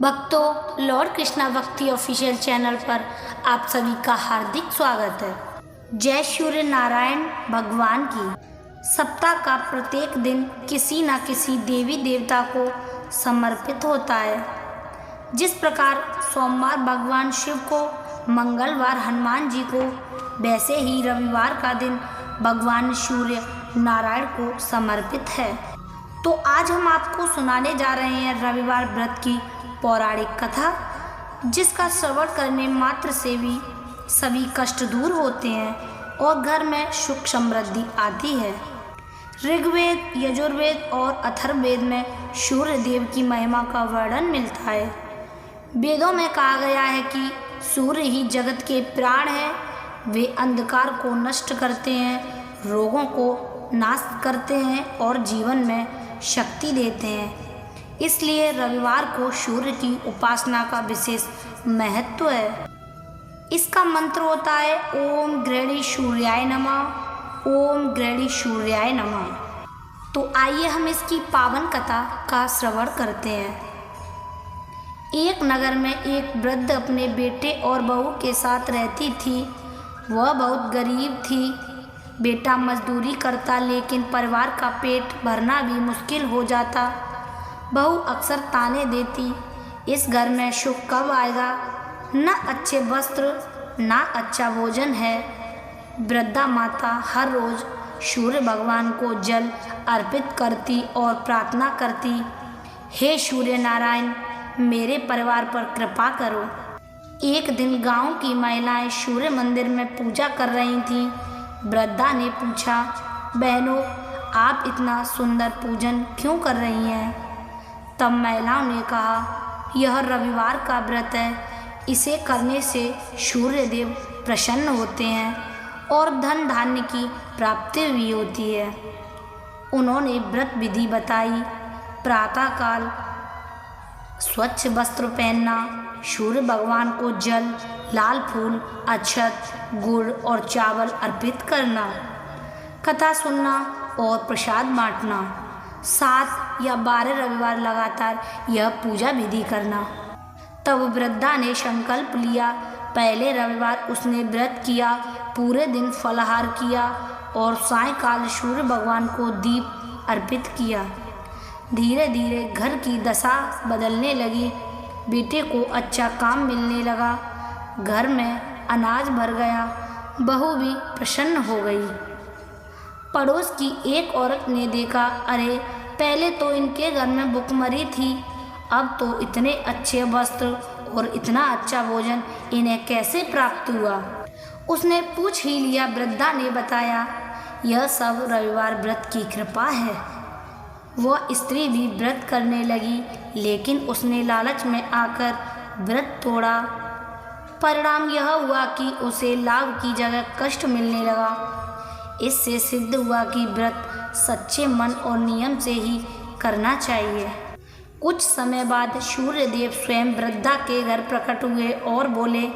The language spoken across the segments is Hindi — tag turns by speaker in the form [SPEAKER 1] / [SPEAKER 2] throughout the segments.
[SPEAKER 1] भक्तों, लॉर्ड कृष्णा भक्ति ऑफिशियल चैनल पर आप सभी का हार्दिक स्वागत है। जय सूर्य नारायण भगवान की। सप्ताह का प्रत्येक दिन किसी न किसी देवी देवता को समर्पित होता है। जिस प्रकार सोमवार भगवान शिव को, मंगलवार हनुमान जी को, वैसे ही रविवार का दिन भगवान सूर्य नारायण को समर्पित है। तो आज हम आपको सुनाने जा रहे हैं रविवार व्रत की पौराणिक कथा, जिसका श्रवण करने मात्र से भी सभी कष्ट दूर होते हैं और घर में सुख समृद्धि आती है। ऋग्वेद, यजुर्वेद और अथर्ववेद में सूर्य देव की महिमा का वर्णन मिलता है। वेदों में कहा गया है कि सूर्य ही जगत के प्राण हैं। वे अंधकार को नष्ट करते हैं, रोगों को नाश करते हैं और जीवन में शक्ति देते हैं। इसलिए रविवार को सूर्य की उपासना का विशेष महत्व है। इसका मंत्र होता है ओम गृहणी सूर्याय नमः, ओम गृहणी सूर्याय नमः। तो आइए हम इसकी पावन कथा का श्रवण करते हैं। एक नगर में एक वृद्ध अपने बेटे और बहू के साथ रहती थी। वह बहुत गरीब थी। बेटा मजदूरी करता, लेकिन परिवार का पेट भरना भी मुश्किल हो जाता। बहू अक्सर ताने देती, इस घर में सुख कब आएगा, न अच्छे वस्त्र न अच्छा भोजन है। वृद्धा माता हर रोज सूर्य भगवान को जल अर्पित करती और प्रार्थना करती, हे सूर्य नारायण, मेरे परिवार पर कृपा करो। एक दिन गांव की महिलाएं सूर्य मंदिर में पूजा कर रही थीं। वृद्धा ने पूछा, बहनों, आप इतना सुंदर पूजन क्यों कर रही हैं? तब महिलाओं ने कहा, यह रविवार का व्रत है। इसे करने से सूर्य देव प्रसन्न होते हैं और धन धान्य की प्राप्ति भी होती है। उन्होंने व्रत विधि बताई। प्रातःकाल स्वच्छ वस्त्र पहनना, सूर्य भगवान को जल, लाल फूल, अक्षत, गुड़ और चावल अर्पित करना, कथा सुनना और प्रसाद बांटना, 7 या 12 रविवार लगातार यह पूजा विधि करना। तब वृद्धा ने संकल्प लिया। पहले रविवार उसने व्रत किया, पूरे दिन फलाहार किया और सायंकाल सूर्य भगवान को दीप अर्पित किया। धीरे धीरे घर की दशा बदलने लगी। बेटे को अच्छा काम मिलने लगा, घर में अनाज भर गया, बहू भी प्रसन्न हो गई। पड़ोस की एक औरत ने देखा, अरे पहले तो इनके घर में भुखमरी थी, अब तो इतने अच्छे वस्त्र और इतना अच्छा भोजन इन्हें कैसे प्राप्त हुआ? उसने पूछ ही लिया। वृद्धा ने बताया, यह सब रविवार व्रत की कृपा है। वह स्त्री भी व्रत करने लगी, लेकिन उसने लालच में आकर व्रत तोड़ा। परिणाम यह हुआ कि उसे लाभ की जगह कष्ट मिलने लगा। इससे सिद्ध हुआ कि व्रत सच्चे मन और नियम से ही करना चाहिए। कुछ समय बाद सूर्य देव स्वयं वृद्धा के घर प्रकट हुए और बोले,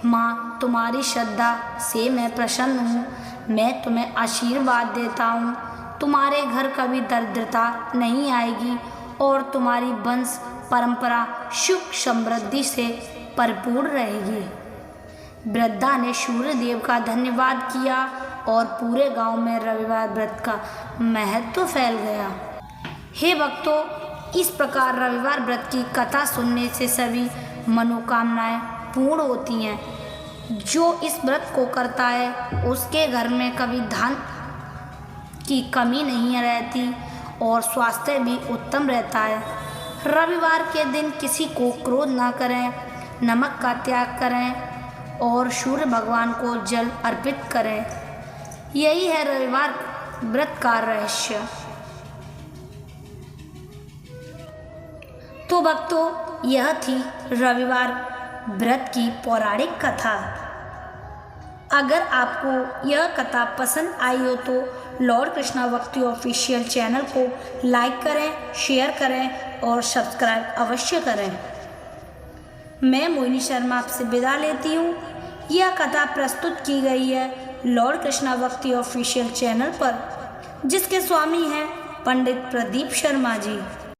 [SPEAKER 1] माँ, तुम्हारी श्रद्धा से मैं प्रसन्न हूँ। मैं तुम्हें आशीर्वाद देता हूँ। तुम्हारे घर कभी दरिद्रता नहीं आएगी और तुम्हारी वंश परंपरा सुख समृद्धि से भरपूर रहेगी। वृद्धा ने सूर्य देव का धन्यवाद किया और पूरे गांव में रविवार व्रत का महत्व फैल गया। हे भक्तों, इस प्रकार रविवार व्रत की कथा सुनने से सभी मनोकामनाएं पूर्ण होती हैं। जो इस व्रत को करता है उसके घर में कभी धन की कमी नहीं रहती और स्वास्थ्य भी उत्तम रहता है। रविवार के दिन किसी को क्रोध ना करें, नमक का त्याग करें और सूर्य भगवान को जल अर्पित करें। यही है रविवार व्रत का रहस्य। तो भक्तों, यह थी रविवार व्रत की पौराणिक कथा। अगर आपको यह कथा पसंद आई हो तो लॉर्ड कृष्णा भक्ति ऑफिशियल चैनल को लाइक करें, शेयर करें और सब्सक्राइब अवश्य करें। मैं मोहिनी शर्मा आपसे विदा लेती हूँ। यह कथा प्रस्तुत की गई है लॉर्ड कृष्णा भक्ति ऑफिशियल चैनल पर, जिसके स्वामी हैं पंडित प्रदीप शर्मा जी।